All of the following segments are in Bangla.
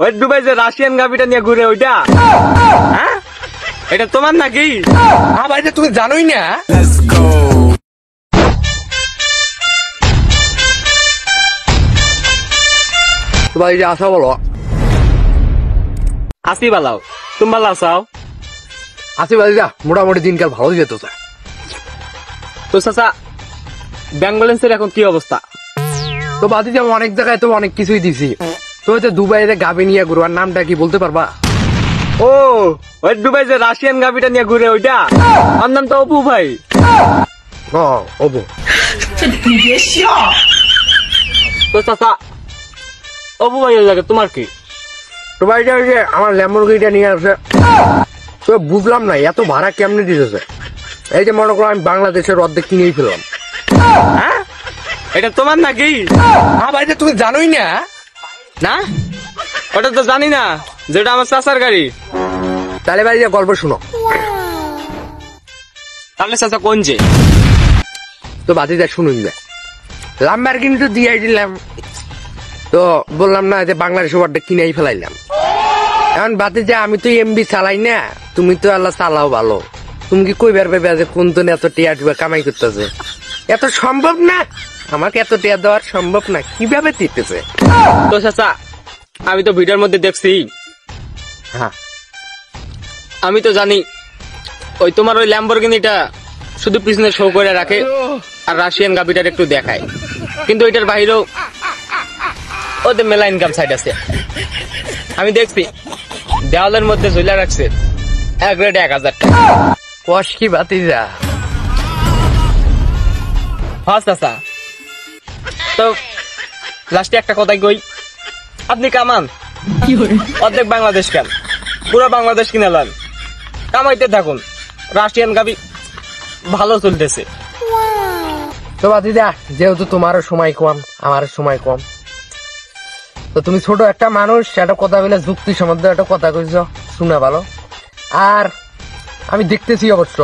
ওই দুবাই যে রাশিয়ান গাবিটা নিয়ে ঘুরে ওইটা, হ্যাঁ এটা তোমার নাকি? হ্যাঁ ভাই, তুমি জানোই না। তো ভাই আসা বলো। আসি বালাও, তুমি ভালো আসাও? আসি ভাই, মোটামুটি দিনকাল ভালো যেতেছে। তো চাচা ব্যাঙ্গলেন্সের এখন কি অবস্থা? তো বাদি যাবো অনেক জায়গায়, তো অনেক কিছুই দিছি। তো হচ্ছে দুবাইতে গাবি নিয়ে ঘুরবার নামটা কি বলতে পারবা? ও ওই দুবাই যে রাশিয়ান গাবিটা নিয়ে ঘুরে ওইটা, আমার নাম তো অপু ভাই। ওবো। তো চাচা অপু ভাই লাগে তোমার কি? তো ভাই যে আমার ল্যাম্বরগিনিটা নিয়ে আসে, তো বুঝলাম না এত ভাড়া কেমনে দিতেছে। এই যে মনে করো আমি বাংলাদেশের অর্ধেক কিনেই ফেললাম। হ্যাঁ এটা তোমার নাকি? হ্যাঁ ভাই, তুমি জানোই না। না ওটা তো জানি না, যেটা আমার চাচার গাড়ি। তাহলে ভাই যে গল্প শুনো। তাহলে চাচা কোন যে? তো বাতিদা শুনুন যে ল্যাম্বরগিনি তো দিয়ে দিলাম, তো বললাম না যে বাংলাদেশের অর্ধেক কিনেই ফেলাইলাম। এখন বাতিজা আমি তো এমবি চালাই না, তুমি তো আল্লাহ চালাও ভালো। তুমি কি কইবার পাবে যে কোন তো এত টিয়া টুয়া কামাই করতেছে? এত সম্ভব না, আমাকে এত টিয়া দেওয়ার সম্ভব না, কিভাবে দিতেছে? তো চাচা আমি তো ভিডিওর মধ্যে দেখছি, হ্যাঁ আমি তো জানি ওই তোমার ওই ল্যাম্বরগিনিটা শুধু পিছনে শো করে রাখে আর রাশিয়ান গাবিটার একটু দেখায়, কিন্তু ওইটার বাইরেও ওদের মেলা ইনকাম সাইড আছে। আমি দেখছি দেওয়ালের মধ্যে ঝুলে রাখছে এক রেট 1000 টাকা। কষ কি বাতিজা? হ্যাঁ চাচা, তো লাস্টে একটা কথাই কই, আপনি কামান অর্ধেক বাংলাদেশ কেন, পুরো বাংলাদেশ কিনে নেন, কামাইতে থাকুন, রাশিয়ান গাবি ভালো চলতেছে। তো বাতিজা যেহেতু তোমারও সময় কম আমারও সময় কম, তো তুমি ছোট একটা মানুষ, একটা কথা বলে যুক্তি সম্বন্ধে একটা কথা কইছ, শুনে ভালো। আর আমি দেখতেছি অবশ্য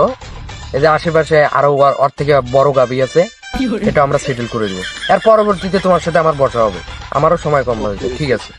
এই যে আশেপাশে আরো ওর থেকে বড় গাবি আছে, এটা আমরা সেটেল করে দেবো। এর পরবর্তীতে তোমার সাথে আমার বসা হবে, আমারও সময় কম হয়েছে। ঠিক আছে।